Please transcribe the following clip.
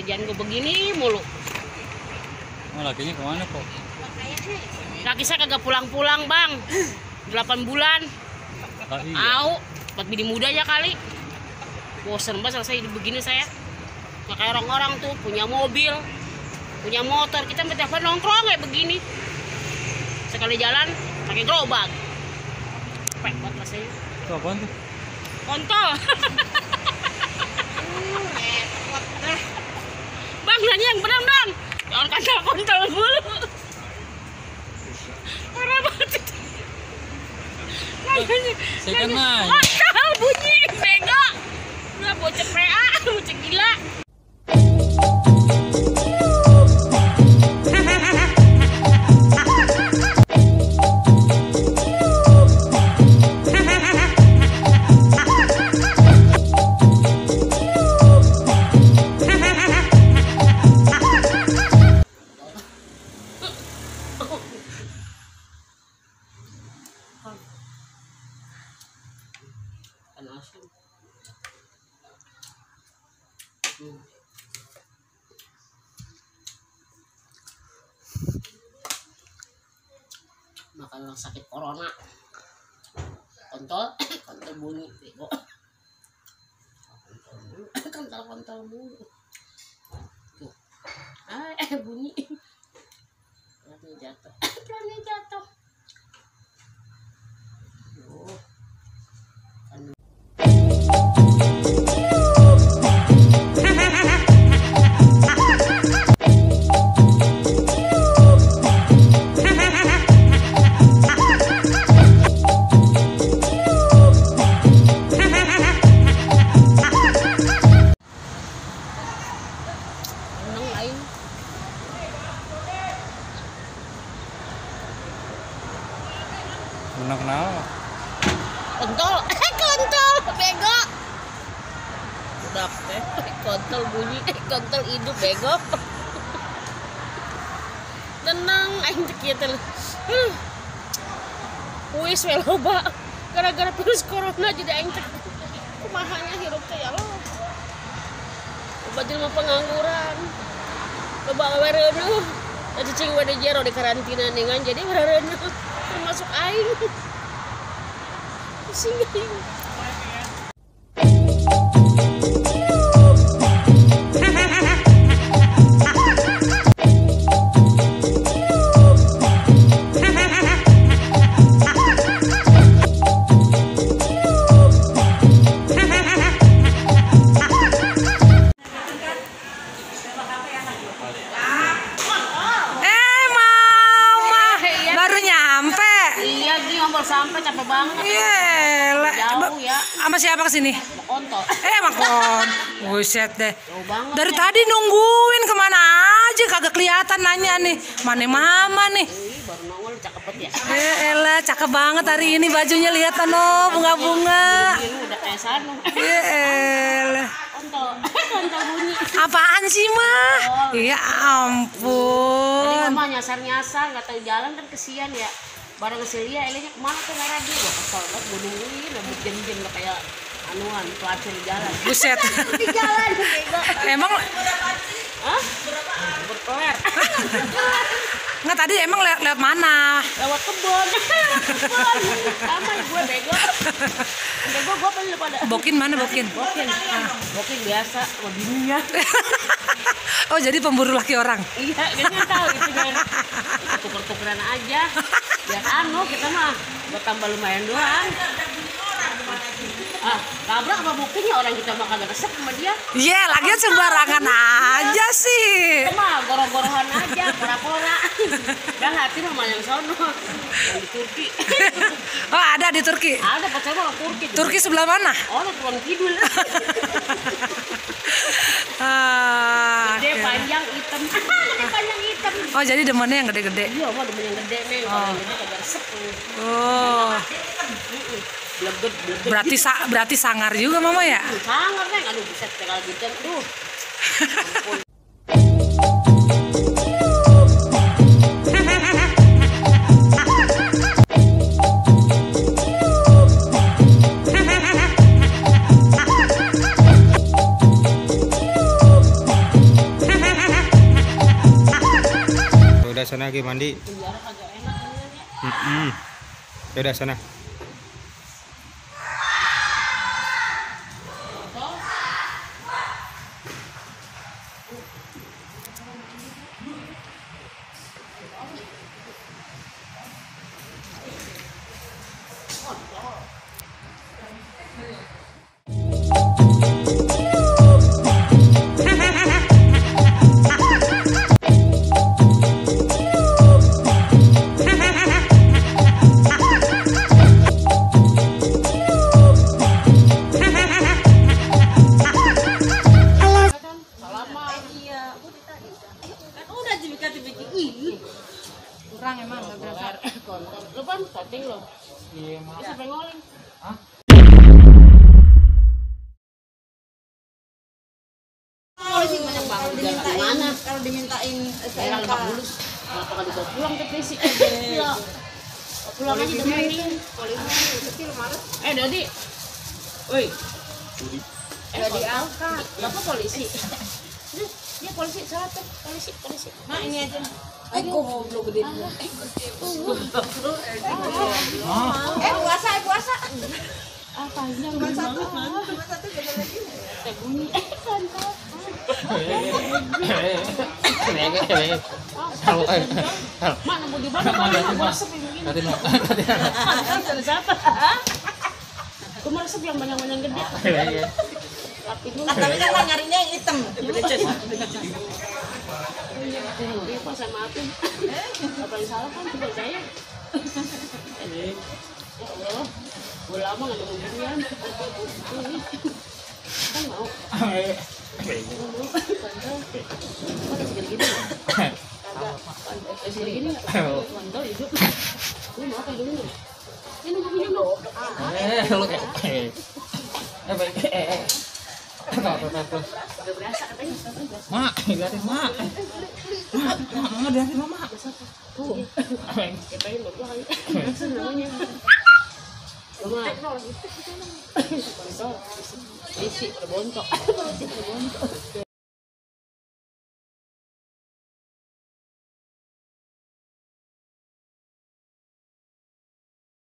kerjaan gue begini mulu. Oh, lakinya kemana kok? Laki saya kagak pulang-pulang bang, 8 bulan. Ah, iya. Au, buat bini muda ya kali. Bosen banget selesai begini saya. Nggak kayak orang-orang tuh punya mobil, punya motor. Kita tiap hari nongkrong kayak begini. Sekali jalan pakai gerobak. Capek banget rasanya. Itu apaan tuh? Kontol. Bang nanya yang benar bang. Jangan kata kontol mulu. Parah banget itu. Saya kan nanya. Kontol bunyi bego. Udah bocah PA, bocah gila. Makan orang sakit corona. Kontol bunyi bego. Kontol mulu. Tuh. Bunyi. Pelannya jatuh. Tuh. Menang kenapa? Kontol bego. Udah kontol bunyi, kontol hidup bego. Tenang aing teh kieu teh. Wis we loba gara-gara virus corona jadi aing teh kumahanya hirup teh ya Allah. Loba jelema pengangguran. Loba awereuneuh. Da cicing we di jero di karantina ningan jadi awereuneuh termasuk aing. Pusing aing. Sampai capek banget. Iya, jauh ya. Sama siapa kesini? Kontol. Makon. Buset deh. Dari tadi nungguin kemana aja kagak kelihatan nanya nih. Mana mama nih? Baru nongol cakep ya. Elah, cakep banget hari ini bajunya lihat no, bunga-bunga. Udah kayak sanu. Elah. Kontol bunyi. Apaan sih mah? Ya ampun. Tadi mama nyasar-nyasar nggak tahu jalan kan kesian ya. Barang Celia, elenya kemana tuh merah dia? Gua kesel banget, gue nungguin, nambut jem-jem gak kayak anuan, pelacur di jalan. Buset. Di jalan, bego. Emang? Hah? Berpeler. Nggak tadi emang lewat mana? Lewat kebun. Sama gue bego. Bego gue beli pada. Bokin mana bokin? Bokin. Bokin biasa, sama bininya. Oh jadi pemburu laki orang? Iya, dia nggak tahu itu kan. Tuker-tukeran aja. Biar kita mah buat tambah lumayan doang. Labrak sama buktinya orang kita makan resep sama dia. Iya, lagian sembarangan aja sih. Itu mah goro-gorohan aja, pora-pora. Dan hati mah yang sono, yang di Turki. Oh ada di Turki? Ada pacar orang Turki. Turki sebelah mana? Oh, Tuan Kidul. Gede, panjang, hitam. Panjang hitam. Oh jadi demennya yang gede-gede? Iya, mah demen yang gede nih. Kalau yang gede kagak resep. Oh. Berarti sangar juga mama ya? Sangar neng, aduh bisa tegal gitu, aduh. Ampun. udah sana lagi mandi. Penjara kagak enak ini ya. Ya udah sana. Kurang emang nggak berasa. Lu kan setting lo. Iya, Sampai ngoling. Polisi banyak banget jalan mana? Kalau dimintain Saya lebak bulus. Kenapa nggak dibawa pulang ke polisi aja? Iya. Pulang aja udah mending. Dodi. Woi. nggak diangkat. Bapak polisi. Dia polisi salah tuh. Polisi. Nah ini aja. Aku goblok gede. Puasa. Apa ini? Cuma satu beda lagi. Teh bunyi. Mantap. Mak nemu di mana? Mak resep yang begini. Ada siapa? Gue mau resep yang banyak gede. Tapi dulu. Tapi kan nyarinya yang hitam. Dia pas sama aku. Apa yang salah kan juga saya. Ya Allah. Gue lama nggak nemu ginian. Kan mau. Mana segini-gini ya? Kagak. Segini-gini nggak? Mantau hidup. Lu mau apa dulu nih? Ini nunggu minum. Lu kayak. Udah berasa katanya. Mak, liatin mak. Mak, liatin mama. Tuh. Katanya lo gua kali. Namanya. Mama. Isi, berbontok.